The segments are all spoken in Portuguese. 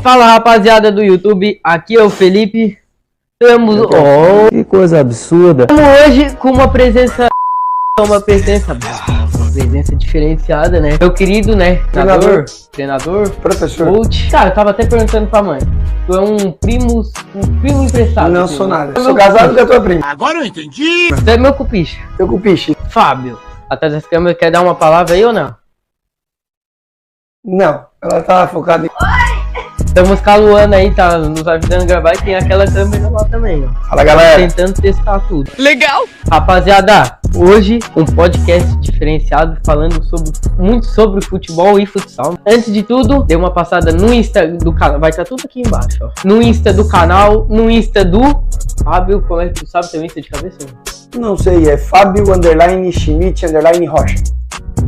Fala, rapaziada do YouTube, aqui é o Felipe. Estamos... Que coisa absurda. Estamos hoje com uma presença diferenciada, né? Meu querido, né? Treinador, professor, coach. Cara, eu tava até perguntando pra mãe. Tu é um primo emprestado? Não assim, sou né? nada. Sou casado com a tua prima. Agora eu entendi. Tu é meu cupiche. Teu cupiche. Fábio. Atrás das câmeras, quer dar uma palavra aí ou não? Não, ela tava focada em... Estamos com a Luana aí, tá nos ajudando a gravar, e tem aquela câmera lá também, ó. Fala, galera. Tentando testar tudo. Legal. Rapaziada, hoje um podcast diferenciado falando muito sobre futebol e futsal. Antes de tudo, dê uma passada no Insta do canal, vai estar tudo aqui embaixo, ó. No Insta do canal, no Insta do Fábio, como é que tu sabe teu Insta de cabeça? Não sei, é Fábio_Schmidt_Rocha.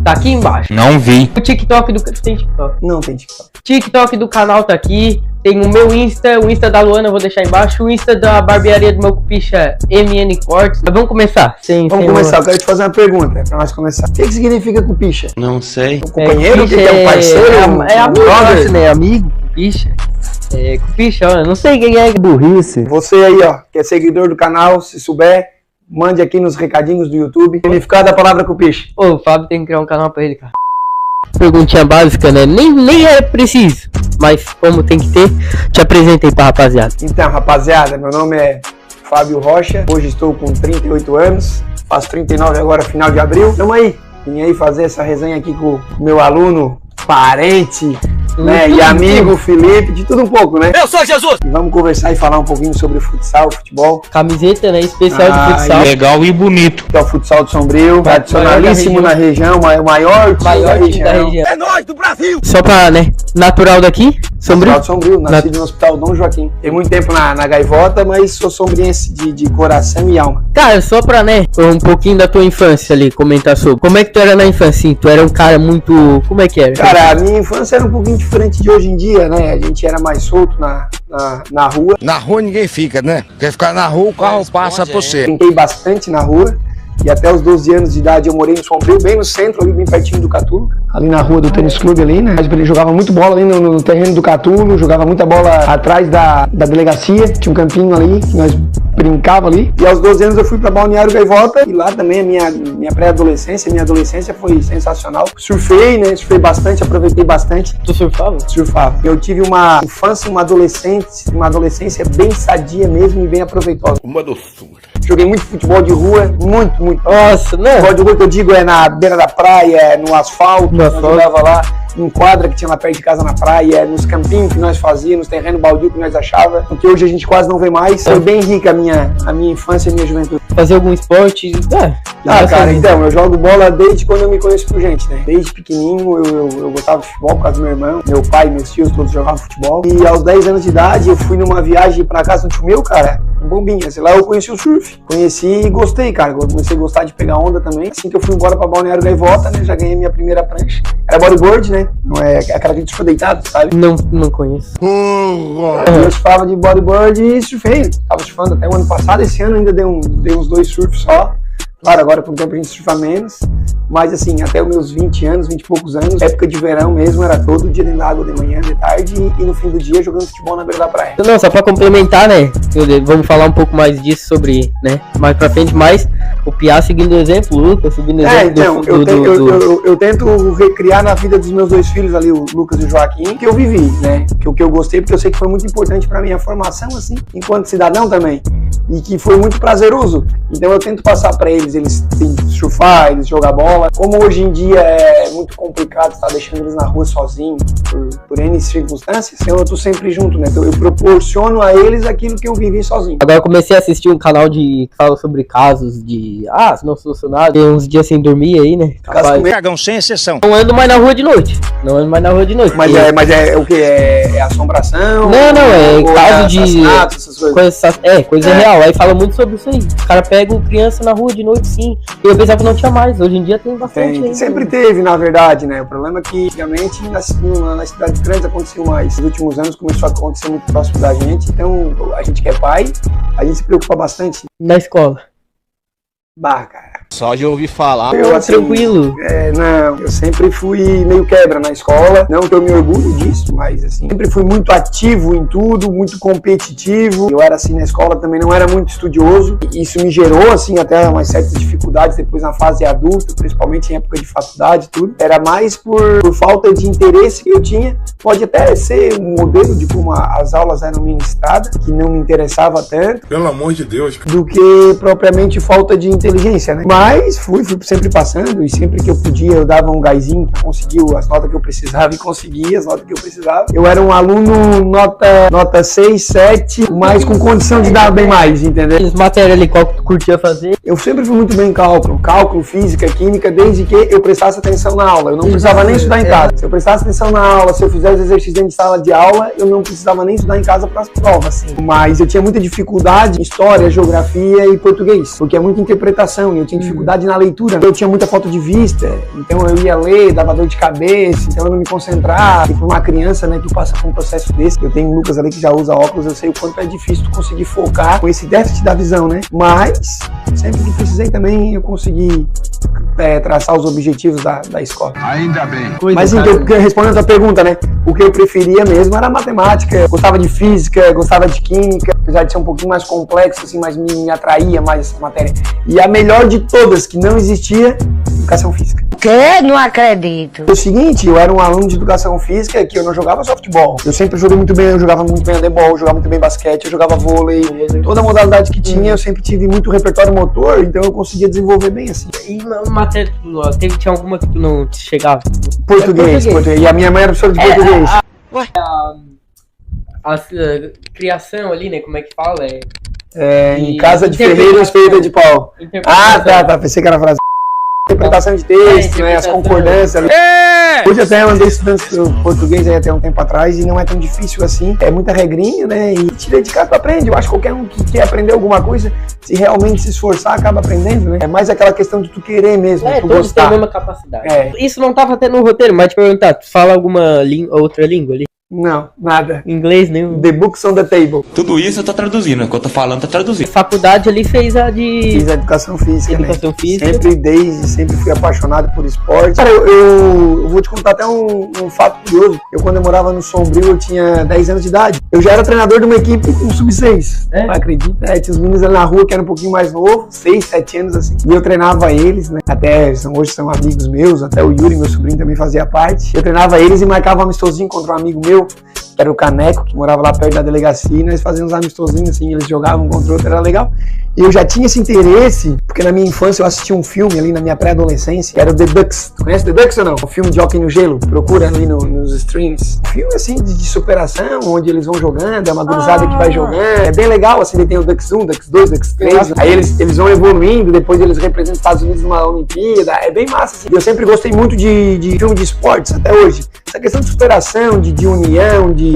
Tá aqui embaixo. Não vi. O TikTok do... Tem TikTok? Não tem TikTok. TikTok do canal tá aqui. Tem o meu Insta, o Insta da Luana eu vou deixar embaixo. O Insta da barbearia do meu cupicha MN Cortes. Mas vamos começar. Vamos começar, eu quero te fazer uma pergunta pra nós começar. O que significa cupicha? Não sei. Um companheiro? Que é um parceiro? É amigo, brother? né? Amigo, cupicha. É, cupicha, ó, não sei quem é. Burrice. Você aí, ó, que é seguidor do canal, se souber, mande aqui nos recadinhos do YouTube. Significado da palavra cupicha. Ô, o Fábio tem que criar um canal pra ele, cara. Perguntinha básica, né? Nem é preciso. Mas como tem que ter, te apresentei pra rapaziada. Então, rapaziada, meu nome é Fábio Rocha. Hoje estou com 38 anos. Faço 39 agora, final de abril. Tamo aí. Vim aí fazer essa resenha aqui com o meu aluno, parente, né, e amigo Felipe, de tudo um pouco, né? Eu sou Jesus! E vamos conversar e falar um pouquinho sobre futsal, futebol. Camiseta, né? Especial de futsal. Legal e bonito. Que é o futsal de Sombrio, tradicionalíssimo na região, o maior time da região. É nóis do Brasil! Só pra, né? Natural daqui, Sombrio. Futsal de Sombrio, nascido no Hospital Dom Joaquim. Tem muito tempo na Gaivota, mas sou sombriense de coração e alma. Cara, só pra, né, um pouquinho da tua infância ali, comentar sobre. Como é que tu era na infância, assim? Tu era um cara muito... Como é que era? Cara, a minha infância era um pouquinho diferente de hoje em dia, né? A gente era mais solto na rua. Na rua ninguém fica, né? Quer ficar na rua, o carro passa por você. Brinquei bastante na rua. E até os 12 anos de idade eu morei no Sombrio, bem no centro, ali bem pertinho do Catulo. Ali na rua do tênis clube ali, né? Ele jogava muito bola ali no terreno do Catulo, jogava muita bola atrás da delegacia. Tinha um campinho ali, que nós brincava ali. E aos 12 anos eu fui pra Balneário Gaivota. E lá também a minha pré-adolescência, minha adolescência foi sensacional. Surfei, né? Surfei bastante, aproveitei bastante. Tu surfava? Surfava. Eu tive uma infância, uma adolescência bem sadia mesmo e bem aproveitosa. Uma doçura. Joguei muito futebol de rua, muito. Nossa, né? Futebol de rua que eu digo é na beira da praia, no asfalto. No Eu asfalto. jogava lá em quadra que tinha lá perto de casa na praia, nos campinhos que nós fazíamos, nos terrenos baldio que nós achava, porque hoje a gente quase não vê mais. Foi bem rica a minha infância e a minha juventude. Fazer algum esporte? Cara, então, eu jogo bola desde quando eu me conheço por gente, né? Desde pequenininho eu gostava de futebol por causa do meu irmão, meu pai, meus tios, todos jogavam futebol. E aos 10 anos de idade eu fui numa viagem pra casa do tio meu, cara, em Bombinha. Sei lá, eu conheci o surf. Conheci e gostei, cara. Comecei a gostar de pegar onda também. Assim que eu fui embora pra Balneário Gaivota, né? Já ganhei minha primeira prancha. Era bodyboard, né? Não é aquela que a gente ficou deitado, sabe? Não conheço. Eu surfava de bodyboard e surfei. Tava surfando até o ano passado. Esse ano ainda dei uns 2 surfs só. Claro, agora com o tempo a gente surfa menos, mas assim, até os meus 20 anos, 20 e poucos anos, época de verão mesmo, era todo dia dentro da água, de manhã, de tarde e no fim do dia jogando futebol na beira da praia. Não, só pra complementar, né? Vamos falar um pouco mais disso sobre, né? Mais pra frente, mas o Piá seguindo o exemplo, o Lucas seguindo o exemplo eu tento recriar na vida dos meus 2 filhos ali, o Lucas e o Joaquim, que eu vivi, né? Que eu gostei, porque eu sei que foi muito importante pra minha formação, assim, enquanto cidadão também. E que foi muito prazeroso. Então eu tento passar pra eles têm que surfar, eles jogar bola. Como hoje em dia é muito complicado estar deixando eles na rua sozinhos, por N circunstâncias, então eu tô sempre junto, né? Então eu proporciono a eles aquilo que eu vivi sozinho. Agora eu comecei a assistir um canal que fala sobre casos de... não solucionado. Tem uns dias sem dormir aí, né? Cagão sem exceção. Não ando mais na rua de noite. Mas é o que? É assombração? Não, é caso de... Essas coisas? Coisa real. Aí fala muito sobre isso aí. Os caras pegam criança na rua de noite, sim. E eu pensava que não tinha mais. Hoje em dia tem bastante. Tem. Sempre teve, na verdade, né? O problema é que, antigamente, nas cidades grandes aconteceu mais. Nos últimos anos começou a acontecer muito próximo da gente. Então, a gente que é pai, a gente se preocupa bastante. Na escola. Cara. Só de ouvir falar. Eu, assim, tranquilo. Não, eu sempre fui meio quebra na escola, não que eu me orgulho disso, mas assim, sempre fui muito ativo em tudo, muito competitivo. Eu era assim na escola, também não era muito estudioso, e isso me gerou assim até umas certas dificuldades depois na fase adulta, principalmente em época de faculdade e tudo. Era mais por falta de interesse que eu tinha, pode até ser um modelo de como as aulas eram ministradas, que não me interessava tanto. Pelo amor de Deus. Do que propriamente falta de inteligência, né? Mas fui sempre passando, e sempre que eu podia eu dava um gásinho pra conseguir as notas que eu precisava, e conseguia as notas que eu precisava. Eu era um aluno nota 6, 7, mas com condição de dar bem mais, entendeu? As matérias ali, qual que tu curtia fazer? Eu sempre fui muito bem em cálculo, física, química, desde que eu prestasse atenção na aula. Eu não precisava nem estudar em casa. Se eu prestasse atenção na aula, se eu fizesse exercício dentro de sala de aula, eu não precisava nem estudar em casa para as provas, assim. Mas eu tinha muita dificuldade em história, geografia e português, porque é muita interpretação, e eu tinha dificuldade na leitura. Eu tinha muita falta de vista, então eu ia ler, dava dor de cabeça, então eu não me concentrava. E para uma criança, né, que passa por um processo desse, eu tenho o Lucas ali que já usa óculos, eu sei o quanto é difícil tu conseguir focar com esse déficit da visão, né? Mas sempre que precisei também eu consegui traçar os objetivos da escola. Ainda bem. Mas então, respondendo a tua pergunta, né? O que eu preferia mesmo era matemática. Eu gostava de física, gostava de química, apesar de ser um pouquinho mais complexo, assim, mas me atraía mais essa matéria. E a melhor de todas, que não existia, educação física. Que? Não acredito. O seguinte, eu era um aluno de educação física que eu não jogava só futebol. Eu sempre joguei muito bem, eu jogava muito bem handebol, eu jogava muito bem basquete, eu jogava vôlei. Toda modalidade que tinha, eu sempre tive muito repertório motor, então eu conseguia desenvolver bem, assim. E matéria, tinha alguma que tu não chegava? Português. E a minha mãe era professora de português. A criação ali, né, como é que fala? Em casa de ferreiro, espelho de pau. Tá, pensei que era a frase. Interpretação de texto, né, as concordâncias. Hoje até eu andei estudando português aí até um tempo atrás e não é tão difícil assim. É muita regrinha, né, e te dedicar tu aprende. Eu acho que qualquer um que quer aprender alguma coisa, se realmente se esforçar, acaba aprendendo, né. É mais aquela questão de tu querer mesmo, tu todos gostar. têm a mesma capacidade. Isso não tava até no roteiro, mas te perguntar, tu fala alguma outra língua ali? Não, nada. Inglês nenhum? The books on the table. Tudo isso eu tô traduzindo, enquanto eu tô falando, tá traduzindo. Faculdade ali fez a de... Fiz a educação física, Educação né? física. Sempre fui apaixonado por esporte. Cara, eu vou te contar até um fato curioso. Quando eu morava no Sombrio, eu tinha 10 anos de idade. Eu já era treinador de uma equipe com sub-6. Não acredita? Tinha os meninos ali na rua que eram um pouquinho mais novos, 6, 7 anos assim. E eu treinava eles, né? Hoje são amigos meus, até o Yuri, meu sobrinho, também fazia parte. Eu treinava eles e marcava um amistosinho contra um amigo meu, que era o Caneco, que morava lá perto da delegacia, e nós fazíamos uns amistosinhos assim, eles jogavam um contra o outro, era legal. E eu já tinha esse interesse, porque na minha infância eu assisti um filme ali na minha pré-adolescência, que era o The Ducks. Tu conhece The Ducks ou não? O filme de Hóquei no Gelo, procura ali nos streams. Um filme assim de superação, onde eles vão jogando, é uma gurizada que vai jogando. É bem legal, assim, tem o Ducks 1, Ducks 2, Ducks 3. Aí eles vão evoluindo, depois eles representam os Estados Unidos numa Olimpíada. É bem massa, assim. Eu sempre gostei muito de filme de esportes, até hoje. Essa questão de superação, de união, de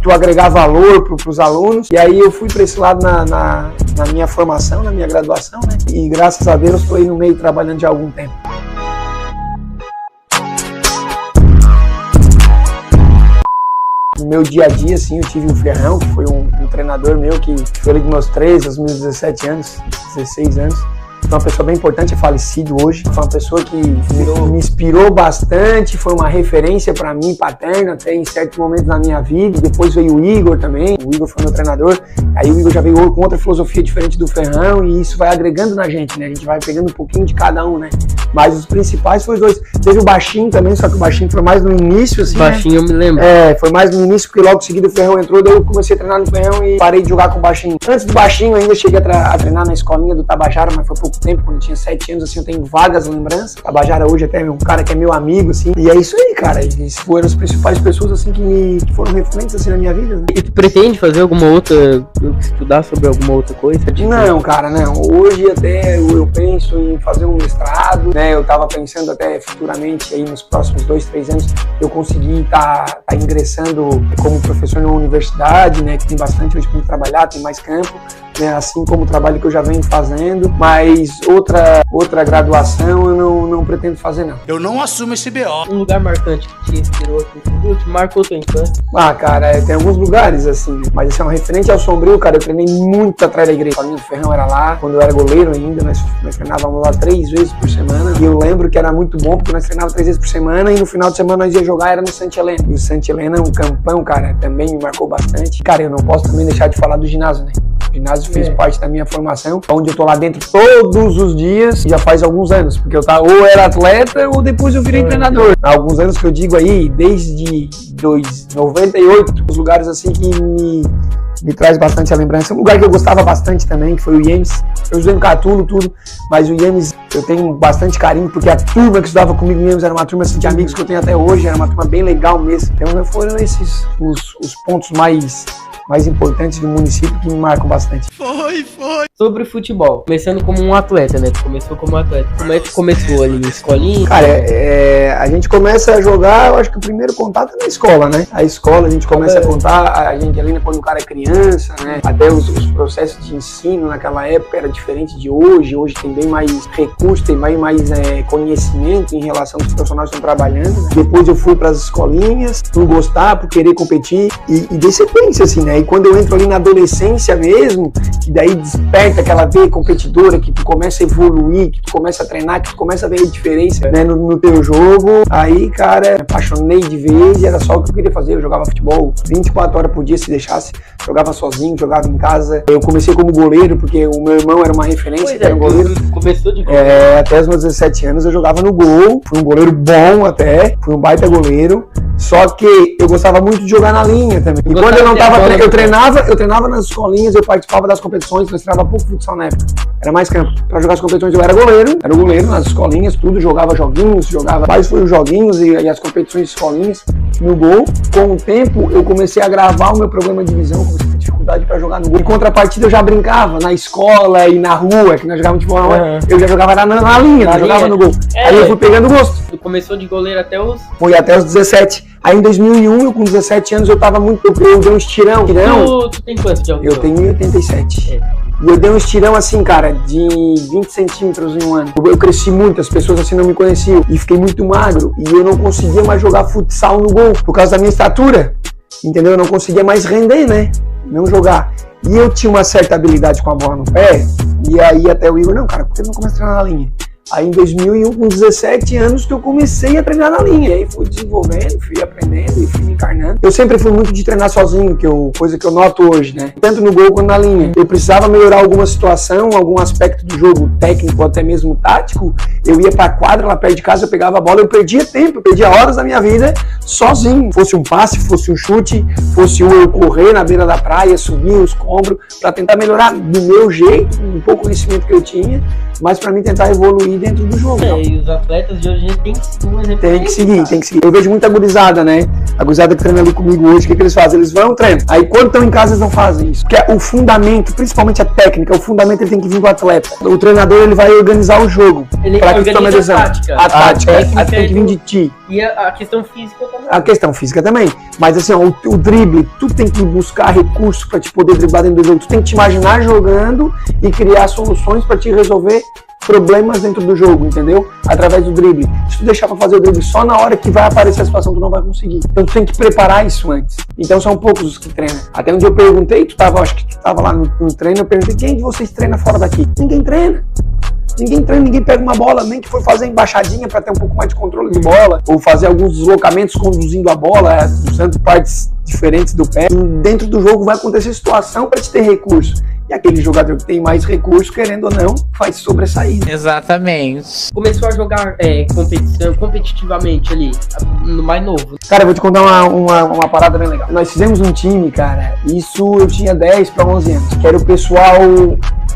tu agregar valor pros alunos. E aí eu fui pra esse lado na minha formação, na minha graduação, né? E graças a Deus estou aí no meio trabalhando já há algum tempo. No meu dia a dia, assim, eu tive o Ferrão, que foi um treinador meu que foi ali dos meus 13 aos meus 17 anos, 16 anos. Foi uma pessoa bem importante, é falecido hoje. Foi uma pessoa que me inspirou bastante, foi uma referência para mim, paterna, até em certos momentos na minha vida. Depois veio o Igor também, o Igor foi meu treinador. Aí o Igor já veio com outra filosofia diferente do Ferrão e isso vai agregando na gente, né? A gente vai pegando um pouquinho de cada um, né? Mas os principais foram os dois. Teve o Baixinho também, só que o Baixinho foi mais no início, assim, Baixinho, né? Eu me lembro. Foi mais no início, porque logo em seguida o Ferrão entrou, daí eu comecei a treinar no Ferrão e parei de jogar com o Baixinho. Antes do Baixinho ainda cheguei a treinar na escolinha do Tabajara, mas foi pouco tempo, quando eu tinha 7 anos, assim, eu tenho vagas lembranças. Tabajara hoje até é um cara que é meu amigo, assim. E é isso aí, cara. Eles foram as principais pessoas, assim, que foram referentes, assim, na minha vida, né? E tu pretende fazer alguma outra, estudar sobre alguma outra coisa? Não, cara, não. Hoje até eu penso em fazer um mestrado, né? Eu tava pensando até futuramente, aí nos próximos 2, 3 anos, eu conseguir tá ingressando como professor numa universidade, né? Que tem bastante hoje pra trabalhar, tem mais campo. né? Assim como o trabalho que eu já venho fazendo, mas outra graduação eu não pretendo fazer, não. Eu não assumo esse BO. Um lugar marcante que te inspirou, que marcou tua infância? Ah, cara, tem alguns lugares, assim, né? Mas assim, referente ao Sombrio, cara, eu treinei muito atrás da igreja. O Paulinho do Ferrão era lá, quando eu era goleiro ainda, nós treinávamos lá 3 vezes por semana. E eu lembro que era muito bom, porque nós treinávamos 3 vezes por semana, e no final de semana nós ia jogar, era no Santa Helena. E o Santa Helena é um campão, cara, também me marcou bastante. Cara, eu não posso também deixar de falar do ginásio, né? O ginásio fez parte da minha formação, onde eu tô lá dentro todos os dias, já faz alguns anos, porque eu ou era atleta ou depois eu virei treinador. Há alguns anos que eu digo aí, desde 98, os lugares assim que me traz bastante a lembrança. Um lugar que eu gostava bastante também, que foi o IEMS. Eu estudei no Catulo, tudo, mas o IEMS eu tenho bastante carinho, porque a turma que estudava comigo no IEMS era uma turma assim, de amigos que eu tenho até hoje, era uma turma bem legal mesmo. Então foram esses os pontos mais importantes do município que me marcam bastante. Foi. Sobre o futebol, começando como um atleta, né? Tu começou como atleta. Como é que começou ali? Escolinha? Cara, a gente começa a jogar, eu acho que o primeiro contato é na escola, né? A escola a gente começa a contar, a gente ali quando o cara é criança, né? Até os processos de ensino naquela época era diferente de hoje. Hoje tem bem mais recursos, tem bem mais conhecimento em relação aos profissionais que estão trabalhando, né? Depois eu fui para as escolinhas, por gostar, por querer competir e de sequência, assim, né? E quando eu entro ali na adolescência mesmo, que daí desperta aquela veia competidora, que tu começa a evoluir, que tu começa a treinar, que tu começa a ver a diferença, né, no teu jogo, aí, cara, me apaixonei de vez, era só o que eu queria fazer. Eu jogava futebol 24 horas por dia, se deixasse, jogava sozinho, jogava em casa. Eu comecei como goleiro, porque o meu irmão era uma referência, que era um goleiro. Começou de goleiro. Até os meus 17 anos eu jogava no gol, fui um goleiro bom até, fui um baita goleiro. Só que eu gostava muito de jogar na linha também. E quando eu não tava eu treinava nas escolinhas, eu participava das competições, nós treinava pouco futsal na época. Era mais campo. Pra jogar as competições eu era o goleiro nas escolinhas, tudo, jogava joguinhos, mais foi os joguinhos e as competições de escolinhas no gol. Com o tempo eu comecei a gravar o meu programa de visão, comecei a ter dificuldade pra jogar no gol. Em contrapartida eu já brincava na escola e na rua, que nós jogávamos de bola, eu já jogava na linha, eu jogava no gol. Aí eu fui pegando gosto. Tu começou de goleiro até os... Foi até os 17. Aí em 2001, eu com 17 anos, eu tava muito... Eu dei um estirão. Tu tem quanto de altura? Eu tenho 1,87. E eu dei um estirão assim, cara, de 20 centímetros em um ano. Eu cresci muito, as pessoas assim não me conheciam. E fiquei muito magro. E eu não conseguia mais jogar futsal no gol. Por causa da minha estatura. Entendeu? Eu não conseguia mais render, né? Não jogar. E eu tinha uma certa habilidade com a bola no pé. E aí até o Igor, não, cara, por que não começa a treinar na linha? Aí em 2001, com 17 anos, que eu comecei a treinar na linha. Aí fui desenvolvendo, fui aprendendo e fui me encarnando. Eu sempre fui muito de treinar sozinho, coisa que eu noto hoje, né? Tanto no gol quanto na linha. Eu precisava melhorar alguma situação, algum aspecto do jogo técnico, até mesmo tático. Eu ia pra quadra lá perto de casa, eu pegava a bola, eu perdia tempo, eu perdia horas da minha vida sozinho. Fosse um passe, fosse um chute, fosse eu correr na beira da praia, subir os escombros, pra tentar melhorar do meu jeito, um pouco o conhecimento que eu tinha, mas pra mim tentar evoluir dentro do jogo. E os atletas de hoje tem que seguir um exemplo. Tem que seguir. Eu vejo muita gurizada, né? A gurizada que treina ali comigo hoje, o que eles fazem? Eles vão, treinam. Aí quando estão em casa, eles não fazem isso. Porque o fundamento, principalmente a técnica, o fundamento ele tem que vir do atleta. O treinador, ele vai organizar o jogo. Ele pra que tu tome a decisão. A tática tem que vir de ti. E a questão física também. A questão física também. Mas assim, ó, o drible, tu tem que buscar recursos pra te poder driblar dentro do jogo. Tu tem que te imaginar jogando e criar soluções pra te resolver problemas dentro do jogo, entendeu? Através do drible. Se tu deixar pra fazer o drible só na hora que vai aparecer a situação, tu não vai conseguir. Então tu tem que preparar isso antes. Então são poucos os que treinam. Até onde eu perguntei, acho que tu tava lá no treino, eu perguntei, quem de vocês treina fora daqui? Ninguém treina. Ninguém treina, ninguém pega uma bola, nem que for fazer embaixadinha para ter um pouco mais de controle de bola, ou fazer alguns deslocamentos conduzindo a bola, usando partes diferentes do pé. E dentro do jogo vai acontecer situação para te ter recurso. E aquele jogador que tem mais recurso, querendo ou não, vai se sobressair. Exatamente. Começou a jogar competitivamente ali, no mais novo. Cara, eu vou te contar uma parada bem legal. Nós fizemos um time, cara, isso eu tinha 10 para 11 anos, que era o pessoal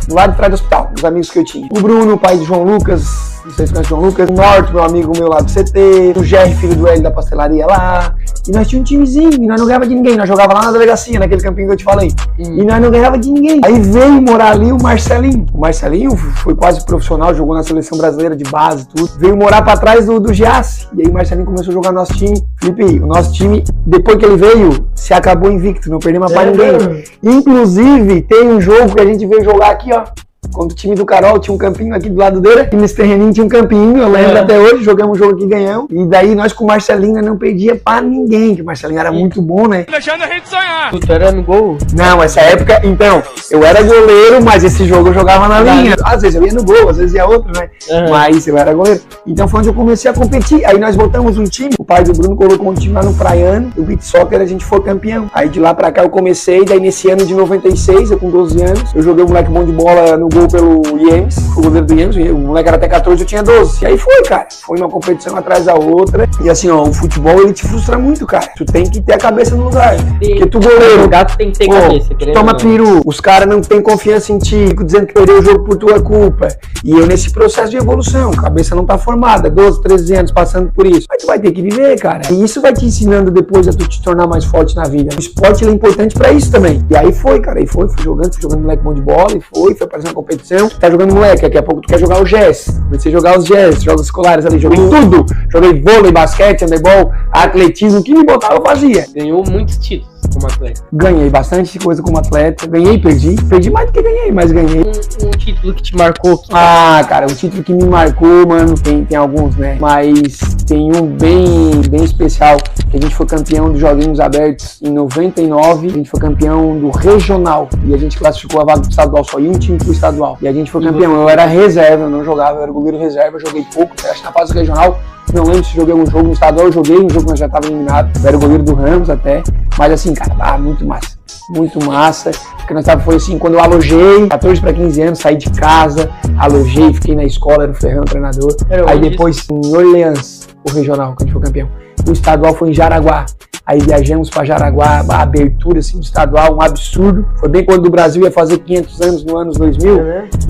do lado de trás do hospital, os amigos que eu tinha. O Bruno, pai de João Lucas, não sei se conhece o João Lucas, o Norte, meu amigo meu lá do CT, o Jerry, filho do Hélio da pastelaria lá, E nós tínhamos um timezinho, e nós não ganhava de ninguém. Nós jogava lá na delegacia, naquele campinho que eu te falei. E nós não ganhava de ninguém. Aí veio morar ali o Marcelinho. O Marcelinho foi quase profissional, jogou na seleção brasileira de base, tudo. Veio morar pra trás do Giassi. E aí o Marcelinho começou a jogar no nosso time. Felipe, o nosso time, depois que ele veio, se acabou invicto, não perdemos pra ninguém. Inclusive, tem um jogo que a gente veio jogar aqui, ó. Contra o time do Carol, tinha um campinho aqui do lado dele. E nesse terreninho tinha um campinho, eu lembro até hoje, jogamos um jogo aqui e ganhamos. E daí nós com o Marcelinho não perdia pra ninguém, que o Marcelinho era muito bom, né? Deixando a gente sonhar. Tu era no gol? Não, essa época, então, eu era goleiro, mas esse jogo eu jogava na linha. Às vezes eu ia no gol, às vezes ia outro, né? Mas eu era goleiro. Então foi onde eu comecei a competir. Aí nós botamos um time, o pai do Bruno colocou um time lá no Praiano, o Beat Soccer, a gente foi campeão. Aí de lá pra cá eu comecei, daí nesse ano de 96, eu com 12 anos, eu joguei um moleque bom de bola no gol pelo IEMS, o goleiro do IEMS, o moleque era até 14, eu tinha 12. E aí foi, cara. Foi uma competição atrás da outra. E assim, ó, o futebol, ele te frustra muito, cara. Tu tem que ter a cabeça no lugar. Porque tu goleiro... O gato tem que ter cabeça. Toma peru. Os caras não têm confiança em ti, ficam dizendo que perdeu o jogo por tua culpa. E eu nesse processo de evolução, a cabeça não tá formada, 12, 13 anos passando por isso. Mas tu vai ter que viver, cara. E isso vai te ensinando depois a tu te tornar mais forte na vida. O esporte, ele é importante pra isso também. E aí foi, cara. Aí fui jogando moleque bom de bola, e foi aparecendo na competição. Tá jogando moleque, daqui a pouco tu quer jogar o GES. Comecei a jogar os GES, jogos escolares ali, joguei tudo. Joguei vôlei, basquete, handebol, atletismo, o que me botava eu fazia. Ganhou muitos títulos como atleta. Ganhei bastante coisa como atleta. Ganhei e perdi. Perdi mais do que ganhei, mas ganhei. Um título que te marcou? Ah, cara, um título que me marcou, mano, tem alguns, né? Mas tem um bem especial, que a gente foi campeão dos Joguinhos Abertos em 99. A gente foi campeão do regional. E a gente classificou a vaga do estadual, só ia um time pro estadual. E a gente foi campeão. Eu era reserva, eu não jogava, eu era goleiro reserva, joguei pouco. Acho que na fase regional, não lembro se joguei algum jogo. No estadual eu joguei, um jogo que nós já tava eliminado. Eu era o goleiro do Ramos até. Mas assim, cara, muito massa. Muito massa, porque nós foi assim, quando eu alojei, 14 para 15 anos, saí de casa, alojei, fiquei na escola, era o Ferrão, treinador. Aí depois em Orleans, o regional, que a gente foi campeão. O estadual foi em Jaraguá. Aí viajamos para Jaraguá, a abertura assim, do estadual, um absurdo. Foi bem quando o Brasil ia fazer 500 anos no ano 2000.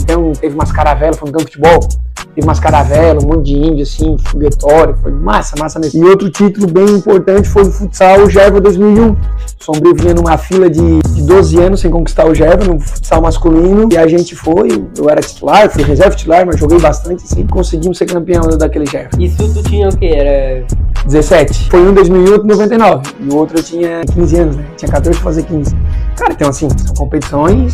Então teve umas caravelas, foi um campo de futebol. Teve umas caravelas, um monte de índio assim, foguetório, foi massa mesmo. E outro título bem importante foi o futsal, o Gerva 2001. O Sombrio vinha numa fila de 12 anos sem conquistar o Gerva, no futsal masculino. E a gente foi, eu era titular, fui reserva titular, mas joguei bastante assim, conseguimos ser campeão daquele Gerva. Isso tu tinha o quê? Era 17. Foi um em 2000 e outro em 99. E o outro eu tinha 15 anos, né? Tinha 14 pra fazer 15. Cara, então assim, são competições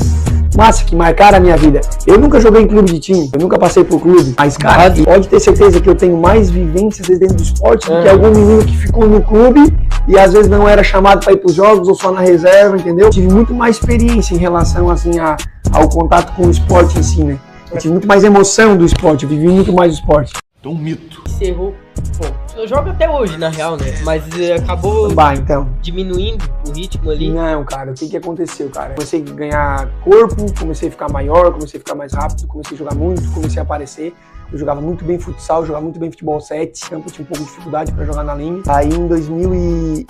massa, que marcaram a minha vida. Eu nunca joguei em clube de time, eu nunca passei por clube. Mas, cara, pode ter certeza que eu tenho mais vivências dentro do esporte do que algum menino que ficou no clube e às vezes não era chamado para ir pros jogos ou só na reserva, entendeu? Tive muito mais experiência em relação, assim, ao contato com o esporte em si, né? Eu tive muito mais emoção do esporte, eu vivi muito mais o esporte. Um mito. Encerrou. Bom, eu jogo até hoje, na real, né? Mas acabou diminuindo o ritmo ali. Não, cara, o que aconteceu, cara? Comecei a ganhar corpo, comecei a ficar maior, comecei a ficar mais rápido, comecei a jogar muito, comecei a aparecer. Eu jogava muito bem futsal, jogava muito bem futebol 7. Campo tinha um pouco de dificuldade pra jogar na linha. Aí em 2000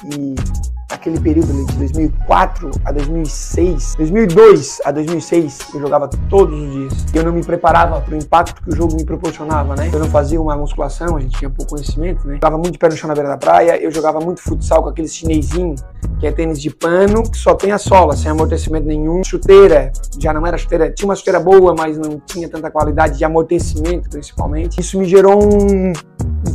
aquele período ali de 2004 a 2006, 2002 a 2006, eu jogava todos os dias. Eu não me preparava para o impacto que o jogo me proporcionava, né? Eu não fazia uma musculação, a gente tinha pouco conhecimento, né? Eu jogava muito de pé no chão na beira da praia, eu jogava muito futsal com aqueles chinesinho, que é tênis de pano, que só tem a sola, sem amortecimento nenhum. Chuteira, já não era chuteira, tinha uma chuteira boa, mas não tinha tanta qualidade de amortecimento, principalmente. Isso me gerou um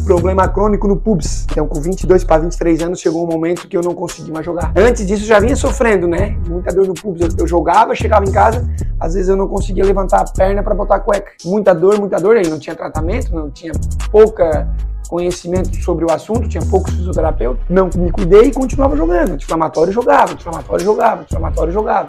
problema crônico no pubis. Então, com 22 para 23 anos, chegou um momento que eu não consegui mais jogar. Antes disso, eu já vinha sofrendo, né? Muita dor no pubis. Eu jogava, chegava em casa, às vezes eu não conseguia levantar a perna para botar a cueca. Muita dor, aí não tinha tratamento, não tinha pouca conhecimento sobre o assunto, tinha poucos fisioterapeutas, não me cuidei e continuava jogando. Anti-inflamatório jogava.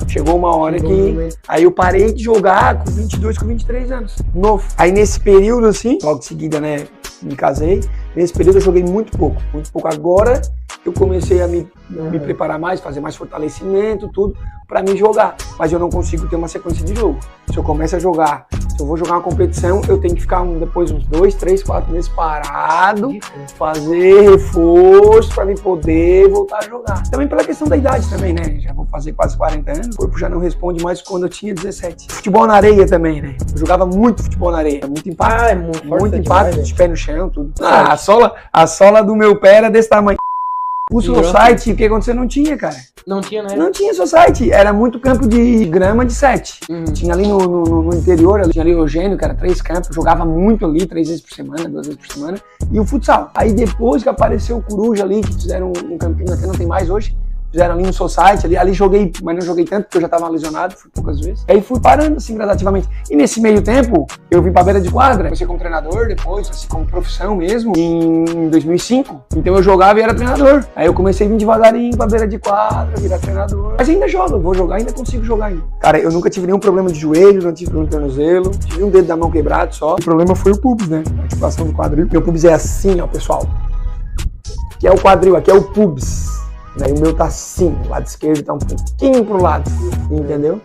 Chegou uma hora que aí eu parei de jogar com 22, com 23 anos, novo. Aí nesse período assim, logo em seguida, né, me casei, nesse período eu joguei muito pouco. Agora eu comecei a me preparar mais, fazer mais fortalecimento, tudo, pra me jogar. Mas eu não consigo ter uma sequência de jogo. Se eu começo a jogar, se eu vou jogar uma competição, eu tenho que ficar depois uns 2, 3, 4 meses parado, fazer reforço pra me poder voltar a jogar. Também pela questão da idade também, né? Já vou fazer quase 40 anos, o corpo já não responde mais quando eu tinha 17. Futebol na areia também, né? Eu jogava muito futebol na areia, muito impacto, muito impacto, de pé no chão, tudo. A sola do meu pé era desse tamanho. O society, o que aconteceu? Não tinha, cara. Não tinha, né? Não tinha society, era muito campo de grama de 7. Tinha ali no interior, tinha ali o Eugênio, que era 3 campos, jogava muito ali, 3 vezes por semana, 2 vezes por semana, e o futsal. Aí depois que apareceu o Coruja ali, que fizeram um campinho, até não tem mais hoje, fizeram ali no society, ali joguei, mas não joguei tanto, porque eu já tava lesionado, fui poucas vezes. Aí fui parando assim gradativamente. E nesse meio tempo, eu vim pra beira de quadra, comecei como treinador, depois, assim, como profissão mesmo, em 2005. Então eu jogava e era treinador. Aí eu comecei a vir devagarinho pra beira de quadra, virar treinador. Mas ainda jogo, eu vou jogar, ainda consigo jogar ainda. Cara, eu nunca tive nenhum problema de joelho, não tive problema de tornozelo, tive um dedo da mão quebrado só. O problema foi o pubis, né? A articulação do quadril. Meu pubis é assim, ó, pessoal. Aqui é o quadril, aqui é o pubis. Daí o meu tá assim, o lado esquerdo tá um pouquinho pro lado, entendeu?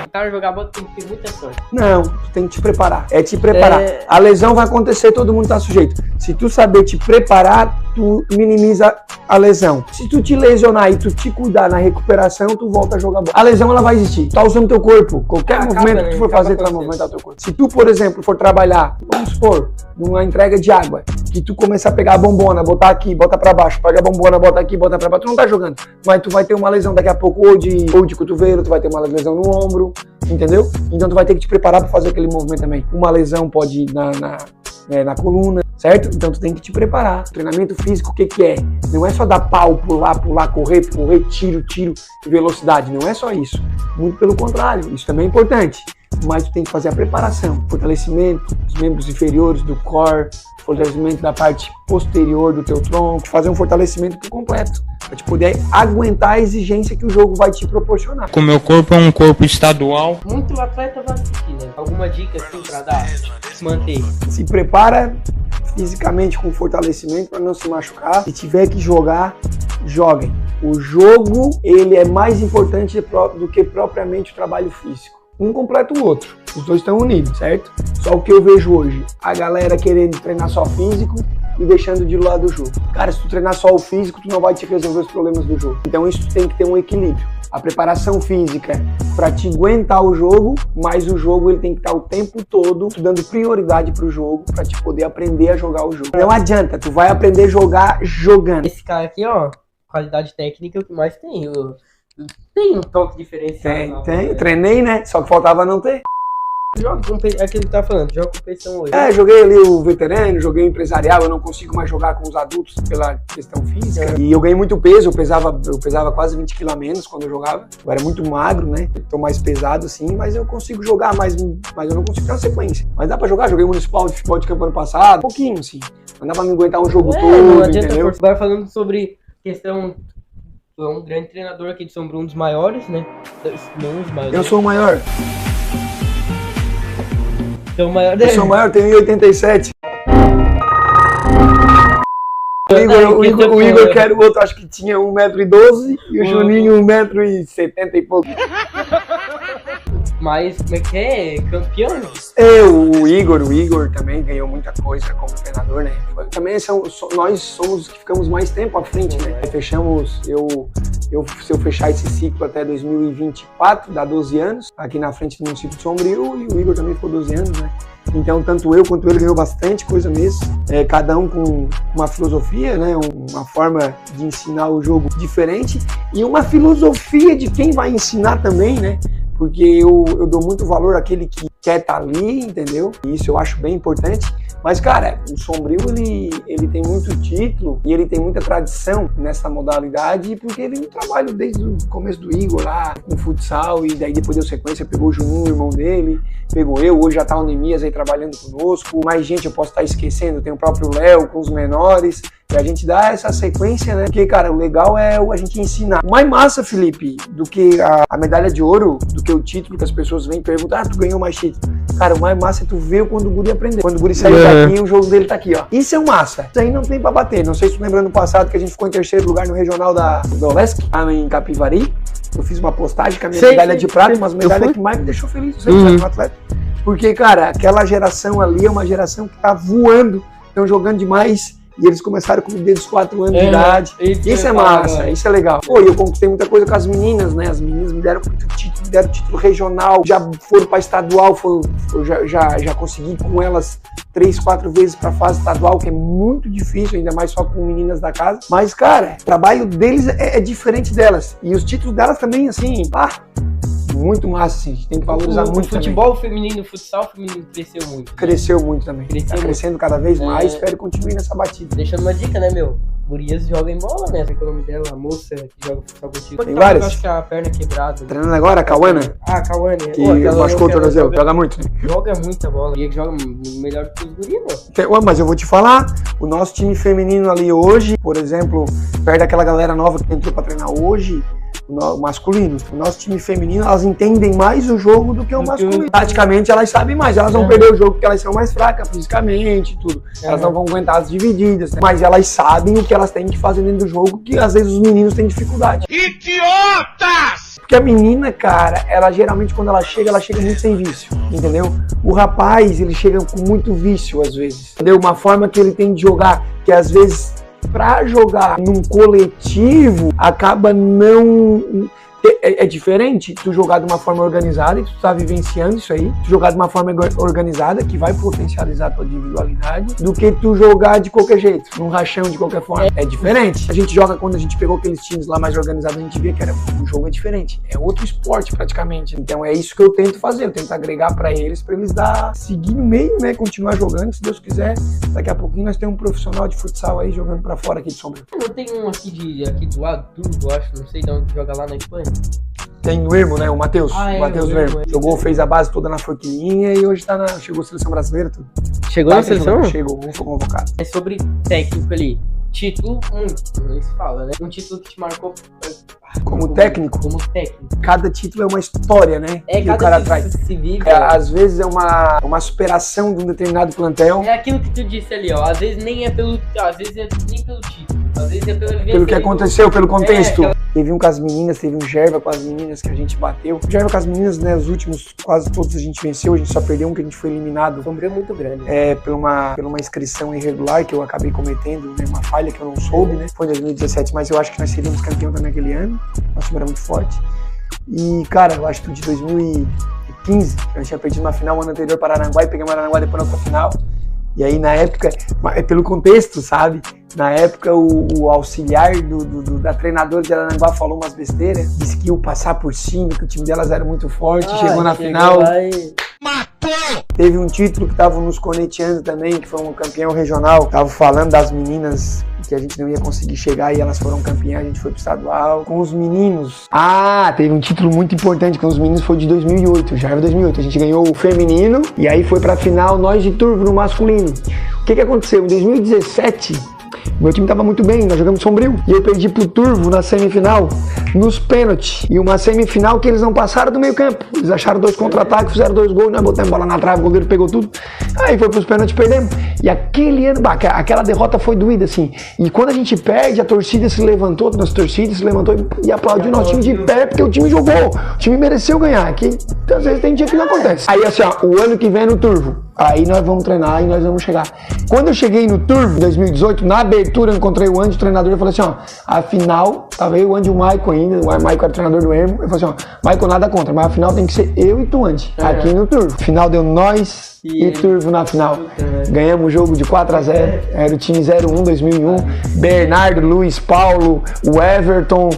O cara jogar bola tem que ter muita sorte. Não, tu tem que te preparar, é te preparar. A lesão vai acontecer, todo mundo tá sujeito. Se tu saber te preparar, tu minimiza a lesão. Se tu te lesionar e tu te cuidar na recuperação, tu volta a jogar bola. A lesão, ela vai existir. Tu tá usando teu corpo, qualquer movimento que tu for fazer, tu vai movimentar o teu corpo. Se tu, por exemplo, for trabalhar, vamos supor, numa entrega de água, que tu começar a pegar a bombona, botar aqui, bota pra baixo, pega a bombona, bota aqui, bota pra baixo, tu não tá jogando. Mas tu vai ter uma lesão daqui a pouco, ou de cotovelo, tu vai ter uma lesão no ombro, entendeu? Então tu vai ter que te preparar pra fazer aquele movimento também. Uma lesão pode ir na coluna, certo? Então tu tem que te preparar. Treinamento físico, o que que é? Não é só dar pau, pular, correr, tiro, velocidade. Não é só isso. Muito pelo contrário, isso também é importante. Mas tu tem que fazer a preparação, fortalecimento dos membros inferiores, do core, fortalecimento da parte posterior do teu tronco, fazer um fortalecimento por completo, para te poder aguentar a exigência que o jogo vai te proporcionar. O meu corpo é um corpo estadual. Muito atleta vai assistir, né? Alguma dica assim pra dar? Manter. Se prepara fisicamente com fortalecimento para não se machucar. Se tiver que jogar, joguem. O jogo, ele é mais importante do que propriamente o trabalho físico. Um completa o outro, os dois estão unidos, certo? Só o que eu vejo hoje, a galera querendo treinar só físico e deixando de lado o jogo. Cara, se tu treinar só o físico, tu não vai te resolver os problemas do jogo. Então isso tem que ter um equilíbrio. A preparação física para te aguentar o jogo, mas o jogo ele tem que estar o tempo todo dando prioridade pro jogo para te poder aprender a jogar o jogo. Não adianta, tu vai aprender a jogar jogando. Esse cara aqui, ó, qualidade técnica é o que mais tem. Tem um toque diferenciado. Tem. Treinei, né? Só que faltava não ter. Joga é aquilo que tá falando, joga competição hoje. Joguei ali o veterano, joguei o empresarial, eu não consigo mais jogar com os adultos pela questão física. E eu ganhei muito peso, eu pesava quase 20 kg a menos quando eu jogava. Eu era muito magro, né? Eu tô mais pesado assim, mas eu consigo jogar, mas eu não consigo ter uma sequência. Mas dá pra jogar, joguei municipal de futebol de campo ano passado, um pouquinho assim. Não dá pra me aguentar um jogo todo, não adianta, entendeu? Agora falando sobre questão... Tu é um grande treinador aqui de São Bruno, um dos maiores, né? Não um dos maiores. Eu sou o maior. Então, o maior Eu sou o maior, tenho 1,87. O Igor que era o outro, acho que tinha 1,12 m e o Juninho 1,70 m e pouco. Mas, como é que é? Campeão? O Igor também ganhou muita coisa como treinador, né? Também nós somos os que ficamos mais tempo à frente, né? Fechamos, se eu fechar esse ciclo até 2024, dá 12 anos, aqui na frente do município de Sombrio, e o Igor também ficou 12 anos, né? Então, tanto eu quanto ele ganhou bastante coisa mesmo, cada um com uma filosofia, né? Uma forma de ensinar o jogo diferente e uma filosofia de quem vai ensinar também, né? Porque eu dou muito valor àquele que quer estar ali, entendeu? E isso eu acho bem importante. Mas, cara, o Sombrio, ele tem muito título e ele tem muita tradição nessa modalidade porque vem do trabalho desde o começo do Igor lá, com futsal, e daí depois deu sequência, pegou o Juninho, o irmão dele, pegou eu, hoje já tá o Nemias aí trabalhando conosco. Mais gente eu posso estar esquecendo, tem o próprio Léo com os menores. E a gente dá essa sequência, né? Porque, cara, o legal é a gente ensinar. O mais massa, Felipe, do que a medalha de ouro, do que o título que as pessoas vêm perguntar, tu ganhou mais título. Cara, o mais massa é tu ver quando o guri aprendeu. Quando o guri saiu daqui, o jogo dele tá aqui, ó. Isso é um massa. Isso aí não tem pra bater. Não sei se tu lembra no passado que a gente ficou em 3º lugar no regional do Olesc, em Capivari. Eu fiz uma postagem com a minha medalha de prata, mas medalha que mais me deixou feliz, eu sei, um atleta. Porque, cara, aquela geração ali é uma geração que tá voando, estão jogando demais. E eles começaram com desde os 4 anos de idade. Isso é massa, isso é legal. Pô, eu conquistei muita coisa com as meninas, né? As meninas me deram muito título, me deram título regional, já foram pra estadual, eu já consegui com elas 3, 4 vezes pra fase estadual, que é muito difícil, ainda mais só com meninas da casa. Mas, cara, o trabalho deles é diferente delas. E os títulos delas também, assim, muito massa, assim. A gente tem que valorizar muito o futebol feminino, o futsal feminino cresceu muito. Cresceu muito também. Tá crescendo cada vez mais, espero que continue nessa batida. Deixando uma dica, né, meu? Gurias jogam em bola, né? Qual é o nome dela? A moça que joga futsal contigo. Tem várias. Eu acho que a perna é quebrada. Treinando agora, a Cauana? A Cauana. Que machucou o tornozelo. Joga muito, né? Joga muita bola. E joga melhor que os gurias, meu. Mas eu vou te falar, o nosso time feminino ali hoje, por exemplo, perto daquela galera nova que entrou pra treinar hoje, o masculino, o nosso time feminino, elas entendem mais o jogo do que o masculino. Praticamente elas sabem mais, elas vão perder o jogo porque elas são mais fracas fisicamente e tudo. Elas não vão aguentar as divididas, né? Mas elas sabem o que elas têm que fazer dentro do jogo, que às vezes os meninos têm dificuldade. Idiotas! Porque a menina, cara, ela geralmente quando ela chega muito sem vício, entendeu? O rapaz, ele chega com muito vício às vezes, entendeu? Uma forma que ele tem de jogar, que às vezes pra jogar num coletivo acaba não... É diferente tu jogar de uma forma organizada, e tu tá vivenciando isso aí, tu jogar de uma forma organizada, que vai potencializar a tua individualidade, do que tu jogar de qualquer jeito, num rachão de qualquer forma. É diferente. A gente joga, quando a gente pegou aqueles times lá mais organizados, a gente via que o jogo é diferente. É outro esporte praticamente. Então é isso que eu tento fazer, eu tento agregar pra eles seguir no meio, né, continuar jogando, se Deus quiser. Daqui a pouquinho nós temos um profissional de futsal aí jogando pra fora aqui de Sombrio. Eu tenho um aqui do lado, eu acho, não sei de onde joga lá na Espanha. Tem o Ermo, né? O Matheus. O Matheus Ermo. Jogou, fez a base toda na Forquilinha e hoje chegou a seleção brasileira. Tudo. Chegou na seleção? Chegou, foi convocado. É sobre técnico ali. Título, não se fala, né? Um título que te marcou como técnico. Cada título é uma história, né? Que o cara traz. Se vive, às vezes é uma superação de um determinado plantel. É aquilo que tu disse ali, ó. Às vezes nem pelo título. Às vezes é pelo que aconteceu, pelo contexto. Teve um com as meninas, teve um Gerva com as meninas que a gente bateu. O Gerva com as meninas, né? Os últimos, quase todos a gente venceu. A gente só perdeu um que a gente foi eliminado. Sombrio é muito grande. Por uma inscrição irregular que eu acabei cometendo, né? Uma falha que eu não soube, né? Foi em 2017, mas eu acho que nós seríamos campeão também naquele ano. Nosso time era muito forte. E, cara, eu acho que de 2015, eu tinha perdido uma final ano anterior para Aranguá e pegamos Aranguá depois na outra final. E aí, na época, pelo contexto, sabe? Na época, o auxiliar da treinadora de Aranguá falou umas besteiras. Disse que ia passar por cima, que o time delas era muito forte. Chegou na final. Matou! Teve um título que estavam nos corneteando também, que foi um campeão regional. Tava falando das meninas que a gente não ia conseguir chegar e elas foram campeãs, a gente foi pro estadual. Com os meninos. Teve um título muito importante com os meninos, foi de 2008, já era 2008. A gente ganhou o feminino e aí foi pra final nós de Turvo no masculino. O que aconteceu? Em 2017, meu time tava muito bem, nós jogamos Sombrio. E eu perdi pro Turvo na semifinal, nos pênaltis. E uma semifinal que eles não passaram do meio campo. Eles acharam 2 contra-ataques, fizeram 2 gols, nós botamos a bola na trave, o goleiro pegou tudo. Aí foi pros pênaltis, perdemos. E aquele ano, aquela derrota foi doída, assim. E quando a gente perde, a torcida se levantou, nossa torcida se levantou e aplaudiu nosso time de pé, porque o time jogou. O time mereceu ganhar. Que às vezes tem dia que não acontece. Aí assim, o ano que vem é no Turvo. Aí nós vamos treinar e nós vamos chegar. Quando eu cheguei no Turvo, em 2018, na abertura eu encontrei o Andy, o treinador, e falei assim, a final, tava eu, o Andy e o Maicon ainda, o Maicon era o treinador do Ermo, eu falei assim, Maicon, nada contra, mas a final tem que ser eu e tu, Andy, aqui no Turvo. Final deu nós e Turvo na final. Ganhamos o jogo de 4-0, era o time 01, 2001, Bernardo, Luiz Paulo, o Everton,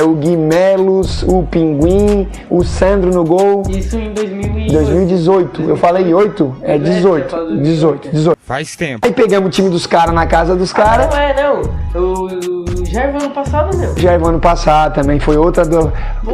o Gui Melos, o Pinguim, o Sandro no gol. Isso em 2018, eu falei 8? 18. Faz tempo. Aí pegamos o time dos caras na casa dos caras. O Gerva ano passado, meu. Gerva ano passado também, foi outra do...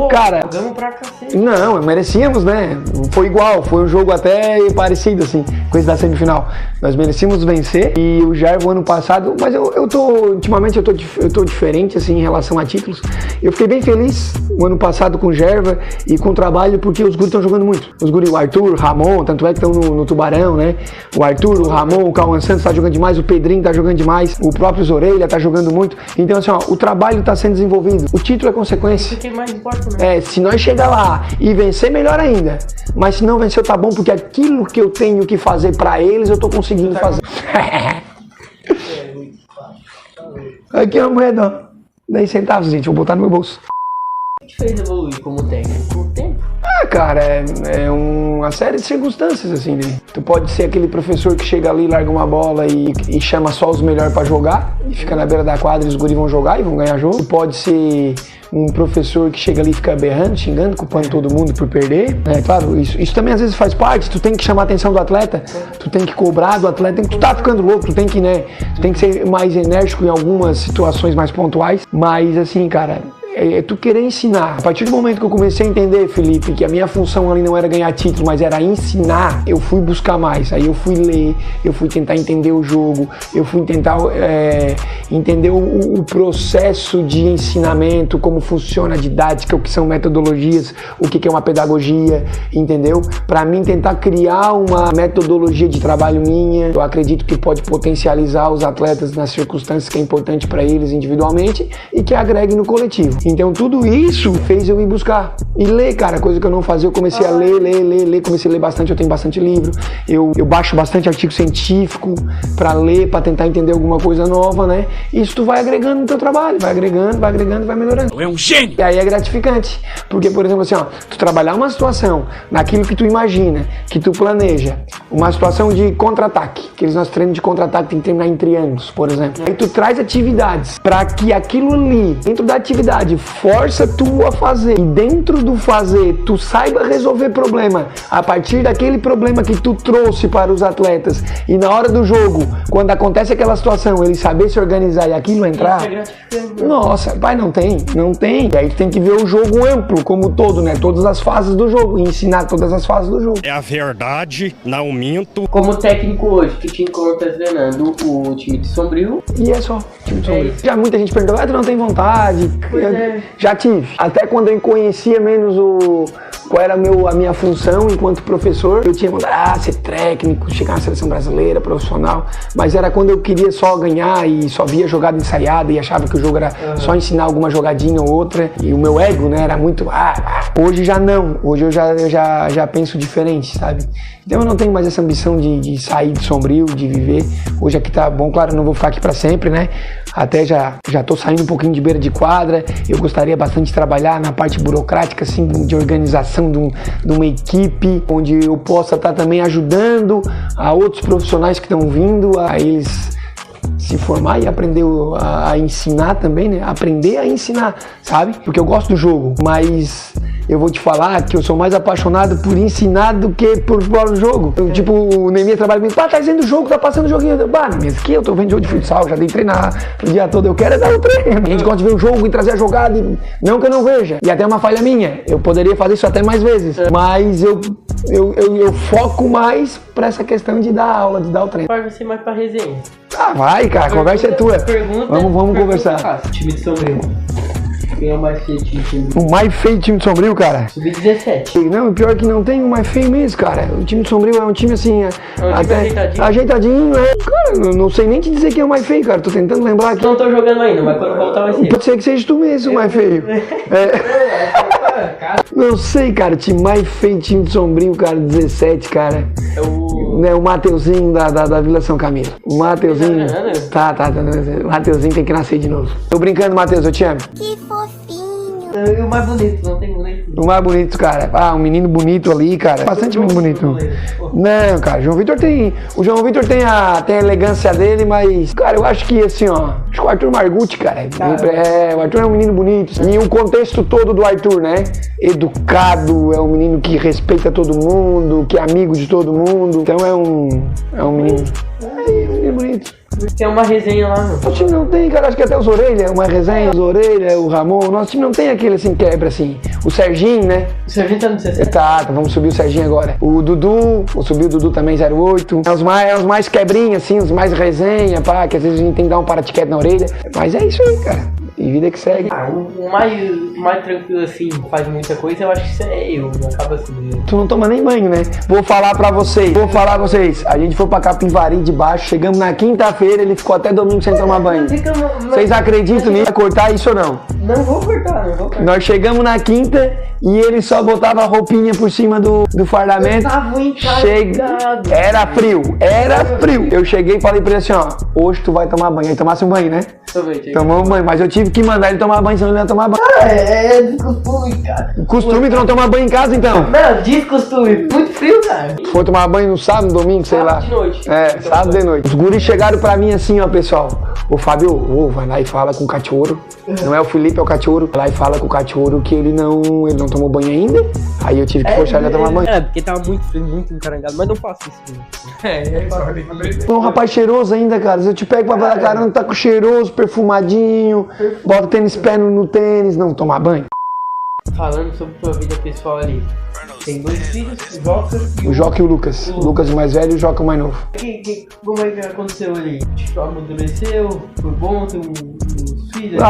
Cara... Jogamos pra cacete. Não, merecíamos, né? Foi igual, foi um jogo até parecido, assim, com esse da semifinal. Nós merecíamos vencer e o Gerva ano passado... Mas ultimamente eu tô diferente, assim, em relação a títulos. Eu fiquei bem feliz o ano passado com o Gerva e com o trabalho, porque os guris estão jogando muito. Os guris, o Arthur, o Ramon, tanto é que estão no Tubarão, né? O Arthur, o Ramon, o Cauã Santos tá jogando demais, o Pedrinho tá jogando demais, o próprio Zorelha tá jogando muito. Então, assim, o trabalho tá sendo desenvolvido. O título é consequência. Isso que mais importa, né? Se nós chegar lá e vencer, melhor ainda. Mas se não vencer, tá bom, porque aquilo que eu tenho que fazer pra eles, eu tô conseguindo fazer. Aqui é uma moeda, ó. 10 centavos, gente. Vou botar no meu bolso. O que te fez evoluir como técnico? Com o tempo? Ah, cara, é uma série de circunstâncias, assim, né? Tu pode ser aquele professor que chega ali, larga uma bola e chama só os melhores pra jogar, e fica na beira da quadra e os guris vão jogar e vão ganhar jogo. Tu pode ser um professor que chega ali e fica berrando, xingando, culpando todo mundo por perder. É claro, isso também às vezes faz parte. Tu tem que chamar a atenção do atleta, tu tem que cobrar do atleta, tu tá ficando louco, tu tem que ser mais enérgico em algumas situações mais pontuais, mas assim, cara, é tu querer ensinar. A partir do momento que eu comecei a entender, Felipe, que a minha função ali não era ganhar título, mas era ensinar, eu fui buscar mais. Aí eu fui ler, eu fui tentar entender o jogo, eu fui tentar entender o processo de ensinamento, como funciona a didática, o que são metodologias, o que é uma pedagogia, entendeu? Para mim, tentar criar uma metodologia de trabalho minha, eu acredito que pode potencializar os atletas nas circunstâncias que é importante para eles individualmente e que agregue no coletivo. Então tudo isso fez eu ir buscar e ler, cara, coisa que eu não fazia. Eu comecei a ler, comecei a ler bastante. Eu tenho bastante livro, eu baixo bastante artigo científico pra ler, pra tentar entender alguma coisa nova, né? Isso tu vai agregando no teu trabalho, vai agregando, vai melhorando. É um gênio! E aí é gratificante, porque, por exemplo, assim, ó, tu trabalhar uma situação naquilo que tu imagina, que tu planeja, uma situação de contra-ataque, aqueles nossos treinos de contra-ataque tem que terminar em triângulos, por exemplo. Aí tu traz atividades pra que aquilo ali, dentro da atividade, força tu a fazer, e dentro do fazer tu saiba resolver problema a partir daquele problema que tu trouxe para os atletas, e na hora do jogo, quando acontece aquela situação, ele saber se organizar e aquilo entrar, nossa, pai, não tem, e aí tu tem que ver o jogo amplo como todo, né, todas as fases do jogo, e ensinar todas as fases do jogo. É a verdade, não minto. Como técnico hoje, que time tá treinando? O time de Sombrio. E é só, time de Sombrio. Já muita gente perguntou, tu não tem vontade? Já tive. Até quando eu conhecia menos qual era a minha função enquanto professor, eu tinha vontade de ser técnico, chegar na seleção brasileira, profissional, mas era quando eu queria só ganhar e só via jogada ensaiada e achava que o jogo era só ensinar alguma jogadinha ou outra, e o meu ego, né, era muito hoje já não, hoje eu já penso diferente, sabe? Então eu não tenho mais essa ambição de sair de Sombrio, de viver. Hoje aqui tá bom, claro, eu não vou ficar aqui pra sempre, né? Até já tô saindo um pouquinho de beira de quadra. Eu gostaria bastante de trabalhar na parte burocrática, assim, de organização de uma equipe, onde eu possa estar também ajudando a outros profissionais que estão vindo, a eles se formar e aprender a ensinar também, né? Aprender a ensinar, sabe? Porque eu gosto do jogo, mas eu vou te falar que eu sou mais apaixonado por ensinar do que por o jogo. Tipo, o Neemias trabalha comigo, tá dizendo o jogo, tá passando o joguinho. Mas aqui eu tô vendo jogo de futsal, já dei treinar o dia todo, eu quero dar o treino. A gente gosta de ver o jogo e trazer a jogada, não que eu não veja. E até uma falha minha, eu poderia fazer isso até mais vezes, mas eu foco mais pra essa questão de dar aula, de dar o treino. Vai ser mais pra resenha. Ah, vai, cara, a conversa é tua. Vamos conversar. Time de Sombrio. Quem é o mais feio time de Sombrio? O mais feio time de Sombrio, cara? Sub-17. Não, o pior é que não tem o mais feio mesmo, cara. O time de Sombrio é um time assim, até ajeitadinho, né? Cara, eu não sei nem te dizer quem é o mais feio, cara. Tô tentando lembrar aqui. Não tô jogando ainda, mas quando voltar vai ser. Pode ser que seja tu mesmo o mais feio. Não sei, cara. O time mais feio, time de Sombrio, cara, 17, cara. É o Mateuzinho da Vila São Camilo. O Mateuzinho. Tá. O Mateuzinho tem que nascer de novo. Tô brincando, Mateus, eu te amo. Que fofinho. E o mais bonito, não tem bonito. O mais bonito, cara. Um menino bonito ali, cara. Bastante menino bonito. Não, cara, o João Vitor tem a elegância dele, mas, cara, eu acho que assim, ó. Acho que o Arthur Margutti, cara. O Arthur é um menino bonito. E o contexto todo do Arthur, né? Educado, é um menino que respeita todo mundo, que é amigo de todo mundo. Então é um menino. É um menino bonito. Tem uma resenha lá, não? Nosso time não tem, cara, acho que até os Orelha, uma resenha, os Orelha, o Ramon, nosso time não tem aquele assim, quebra assim. O Serginho, né? O Serginho tá no 60? Tá, vamos subir o Serginho agora. O Dudu, vou subir o Dudu também, 08. É os mais quebrinhos, assim, os mais resenha, pá, que às vezes a gente tem que dar um para-tiquete na orelha. Mas é isso aí, cara. E vida que segue. O mais tranquilo assim, faz muita coisa, eu acho que isso é eu, acaba assim mesmo. Tu não toma nem banho, né? Vou falar pra vocês. A gente foi pra Capivari de baixo, chegamos na quinta-feira, ele ficou até domingo sem tomar banho. Vocês acreditam nisso? Vai cortar isso ou não? Não vou cortar. Nós chegamos na quinta e ele só botava a roupinha por cima do fardamento. Era frio. Eu cheguei e falei pra ele assim, ó, hoje tu vai tomar banho. Aí tomasse um banho, né? Tomou um banho, mas eu tive que mandar ele tomar banho, senão ele não ia tomar banho. É de costume, cara. Costume tu não tomar banho em casa, então? Não, descostume. Muito frio, cara. Foi tomar banho no sábado, no domingo, sei lá. Sábado de noite. Sábado de noite. Os guris chegaram pra mim assim, ó, pessoal. Ô, Fábio, vai lá e fala com o cachorro. Não é o Felipe, é o cachorro. Vai lá e fala com o cachorro que ele não tomou banho ainda. Aí eu tive que forçar ele a tomar banho. Porque tava muito frio, muito encarangado. Mas não faço isso. Um rapaz cheiroso ainda, cara. Se eu te pego pra falar, caramba, tá com cheiroso, perfumadinho, bota o tênis pé no tênis, não tomar banho. Falando sobre tua vida pessoal ali. Tem 2 filhos, O Joca e o Lucas. O Lucas o mais velho e o Joca o mais novo. Como é que aconteceu ali? Tipo, amadureceu? Foi bom ter uns filhos?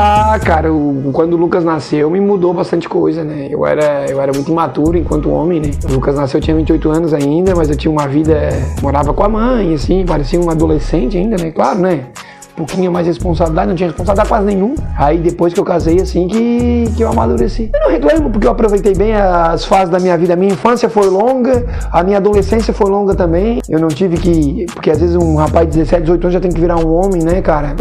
Cara, quando o Lucas nasceu, me mudou bastante coisa, né? Eu era muito imaturo enquanto homem, né? O Lucas nasceu, eu tinha 28 anos ainda, mas eu tinha uma vida... Morava com a mãe, assim, parecia um adolescente ainda, né? Claro, né? Um pouquinho mais responsabilidade, não tinha responsabilidade quase nenhum. Aí depois que eu casei, assim, que eu amadureci. Eu não reclamo, porque eu aproveitei bem as fases da minha vida. A minha infância foi longa, a minha adolescência foi longa também. Eu não tive que... Porque às vezes um rapaz de 17, 18 anos já tem que virar um homem, né, cara?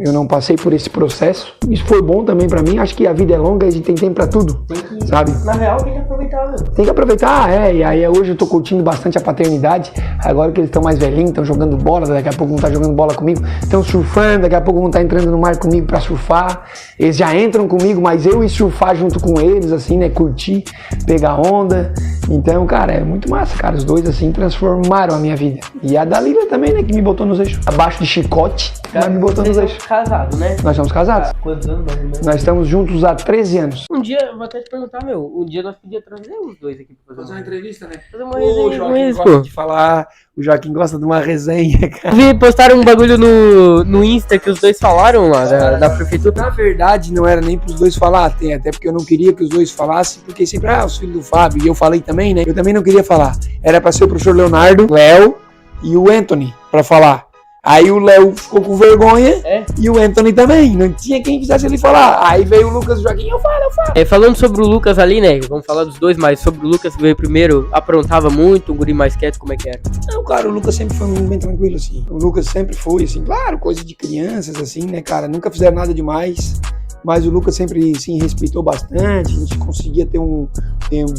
Eu não passei por esse processo. Isso foi bom também pra mim. Acho que a vida é longa e a gente tem tempo pra tudo, sabe? Na real, tem que aproveitar, mesmo. Tem que aproveitar, E aí hoje eu tô curtindo bastante a paternidade. Agora que eles estão mais velhinhos, estão jogando bola, daqui a pouco não tá jogando bola comigo, estão surfando, daqui a pouco vão estar entrando no mar comigo pra surfar. Eles já entram comigo, mas eu ir surfar junto com eles, assim, né? Curtir, pegar onda. Então, cara, é muito massa, cara. Os dois, assim, transformaram a minha vida. E a Dalila também, né? Que me botou nos eixos. Abaixo de chicote, mas me botou nos eixos. Casados, né? Nós somos casados. Quantos anos mais ou menos? Nós estamos juntos há 13 anos. Um dia, eu vou até te perguntar, um dia nós podíamos trazer os dois aqui pra fazer uma entrevista, né? Fazer uma resenha. O Joaquim gosta de falar, o Joaquim gosta de uma resenha, cara. Vi postaram um bagulho no Insta que os dois falaram lá, da prefeitura. Na verdade, não era nem pros dois falar, até porque eu não queria que os dois falassem, porque sempre, os filhos do Fábio, e eu falei também, né? Eu também não queria falar. Era pra ser o professor Leonardo, Léo e o Anthony pra falar. Aí o Léo ficou com vergonha e o Anthony também. Não tinha quem quisesse ele falar. Aí veio o Lucas e o Joaquim, eu falo. Falando sobre o Lucas ali, né? Vamos falar dos dois, mas sobre o Lucas que veio primeiro, aprontava muito, um guri mais quieto, como é que era? Não, cara, o Lucas sempre foi muito bem tranquilo, assim. O Lucas sempre foi, assim, claro, coisa de crianças, assim, né, cara? Nunca fizeram nada demais. Mas o Lucas sempre, sim, respeitou bastante, a gente conseguia ter um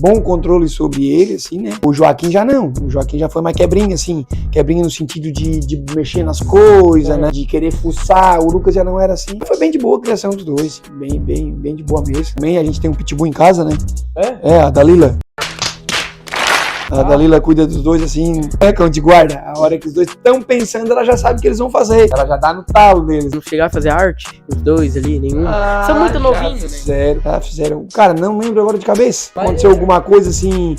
bom controle sobre ele, assim, né? O Joaquim já não, o Joaquim já foi mais quebrinha, assim, quebrinha no sentido de mexer nas coisas, né? De querer fuçar, o Lucas já não era assim. Foi bem de boa a criação dos dois, bem de boa mesmo. Também a gente tem um pitbull em casa, né? A Dalila. A Dalila cuida dos dois assim, cão de guarda. A hora que os dois estão pensando, ela já sabe o que eles vão fazer. Ela já dá no talo deles. Não chegar a fazer arte, os dois ali, nenhum. São muito novinhos, né? Fizeram. Cara, não lembro agora de cabeça. Aconteceu alguma coisa assim,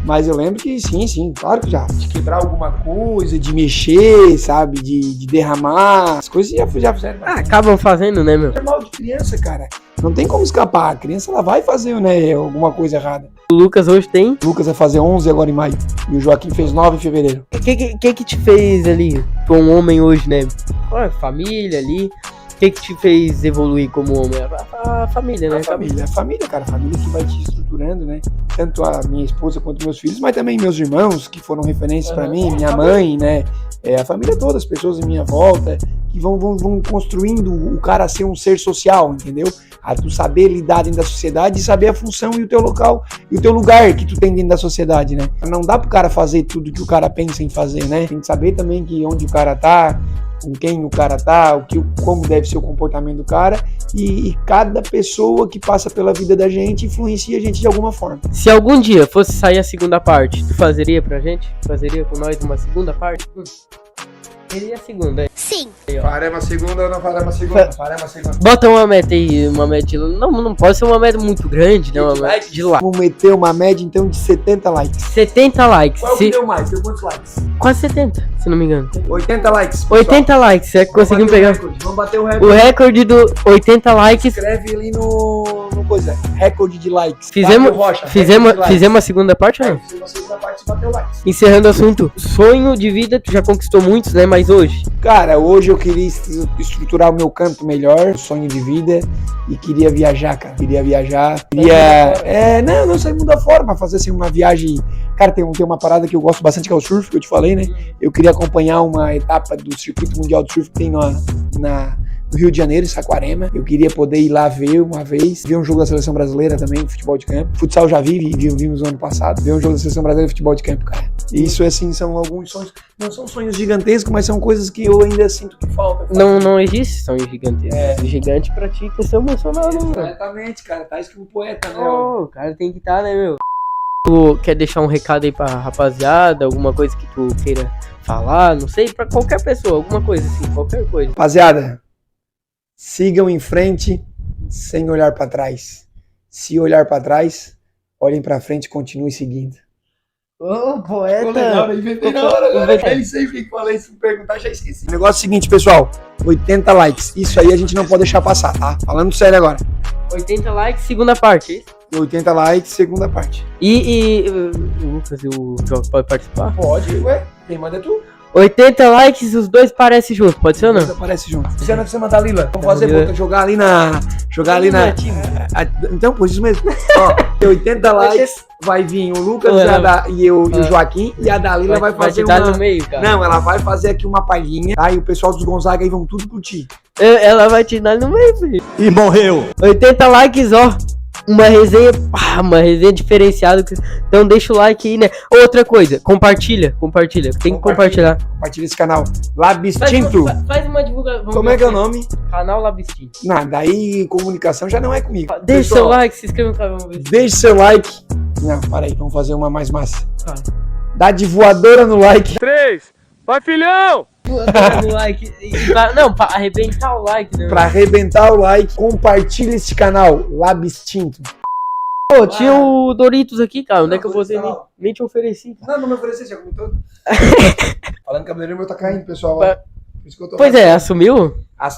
mas eu lembro que sim, claro que já. De quebrar alguma coisa, de mexer, sabe? De derramar. As coisas já fizeram. Acabam fazendo, né, meu? É normal de criança, cara. Não tem como escapar. A criança, ela vai fazer, né, alguma coisa errada. O Lucas hoje tem? O Lucas vai fazer 11 agora em maio. E o Joaquim fez 9 em fevereiro. O que te fez ali, tu um homem hoje, né? Família ali. O que te fez evoluir como homem? A família, né? A família, cara. A família que vai te estruturando, né? Tanto a minha esposa quanto meus filhos, mas também meus irmãos, que foram referências pra mim, minha mãe, né? A família toda, as pessoas em minha volta, que vão construindo o cara a ser um ser social, entendeu? A tu saber lidar dentro da sociedade e saber a função e o teu local e o teu lugar que tu tem dentro da sociedade, né? Não dá pro cara fazer tudo que o cara pensa em fazer, né? Tem que saber também que onde o cara tá, com quem o cara tá, como deve ser o comportamento do cara e cada pessoa que passa pela vida da gente influencia a gente de alguma forma. Se algum dia fosse sair a segunda parte, tu fazeria pra gente? Fazeria com nós uma segunda parte? Queria a segunda. Sim. Faremos a segunda ou não faremos a segunda? Faremos a segunda. Bota uma meta aí, uma meta de... Não pode ser uma meta muito grande, né? Uma meta de like. Vamos meter uma média então de 70 likes. 70 likes. Qual que deu mais? Deu quantos likes? Quase 70, se não me engano. 80 likes. pessoal. 80 likes, é que conseguimos pegar. Vamos bater o O recorde. recorde do 80 likes. Escreve ali no coisa. Recorde de likes. Fizemos, Fábio Rocha, fizemos, recorde de likes. fizemos a segunda parte ou não? Fizemos a segunda parte e bateu likes. Encerrando o assunto, sonho de vida, tu já conquistou muitos, né? Mas hoje, Cara, hoje eu queria estruturar o meu canto melhor, sonho de vida, e queria viajar, cara. Queria viajar. Não sair mundo afora, mas fazer assim uma viagem. Cara, tem uma parada que eu gosto bastante, que é o surf, que eu te falei, né? Eu queria acompanhar uma etapa do circuito mundial de surf que tem no Rio de Janeiro, em Saquarema. Eu queria poder ir lá ver uma vez, ver um jogo da seleção brasileira também, futebol de campo. Futsal já vimos no ano passado, ver um jogo da seleção brasileira de futebol de campo, cara. Isso, assim, são alguns sonhos. Não são sonhos gigantescos, mas são coisas que eu ainda sinto que falta. não existe sonho gigantesco. Gigante pra ti, questão emocional, né, mano? Exatamente, cara. Tá isso que um poeta, né? O cara tem que estar, né, meu? Tu quer deixar um recado aí pra rapaziada, alguma coisa que tu queira falar, não sei, pra qualquer pessoa, alguma coisa assim, qualquer coisa. Rapaziada, sigam em frente sem olhar pra trás. Se olhar pra trás, olhem pra frente e continuem seguindo. Ô, poeta! Inventei na hora agora. Nem sei o que falei, se me perguntar, já esqueci. O negócio é o seguinte, pessoal, 80 likes. Isso aí a gente não pode deixar passar, tá? Falando sério agora. 80 likes, segunda parte, é isso? 80 likes, segunda parte. E o Lucas e o João podem participar? Pode, ué. Quem manda é tu. 80 likes, os dois parecem juntos, pode ser ou não? Aparece junto. Você não precisa mandar Lila. Vamos fazer, Lila. botar, jogar ali na... Então, por isso mesmo. Ó, 80 likes, vai vir o Lucas e o Joaquim, e a Dalila vai fazer te dar no meio, cara. Não, ela vai fazer aqui uma palhinha, tá? E o pessoal dos Gonzaga aí vão tudo curtir. Ela vai te dar no meio, filho. E morreu. 80 likes, ó. Uma resenha diferenciada. Então deixa o like aí, né? Outra coisa, compartilha. Tem que compartilhar. Compartilha esse canal. Labistinto. Faz uma divulgação. Como é que é o nome? Canal Labistinto. Não, daí comunicação já não é comigo. Deixa Pessoal, seu like, se inscreva no canal. Deixa seu like. Não, para aí, vamos fazer uma mais massa. Tá. Dá de voadora no like. 3, vai filhão! No like. Pra arrebentar o like, né? Pra arrebentar o like, compartilha este canal, Labistinto. Pô, tinha o Doritos aqui, cara. Onde é que eu botei? Nem te ofereci. Não me ofereci, já comentou. Falando que o cabeleireiro meu tá caindo, pessoal. Pra- Por isso que eu tô Pois é, assumiu?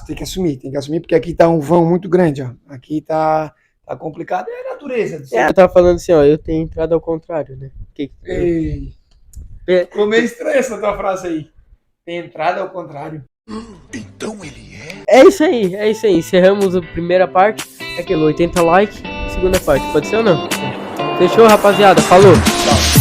Tem que assumir, porque aqui tá um vão muito grande, ó. Aqui tá complicado, é a natureza. Eu tava falando assim, ó, eu tenho entrado ao contrário, né? Ei, ficou meio estranha essa tua frase aí. Tem entrada ao contrário. É isso aí. Encerramos a primeira parte. Aquilo, 80 likes, segunda parte. Pode ser ou não? Fechou, rapaziada? Falou. Tchau.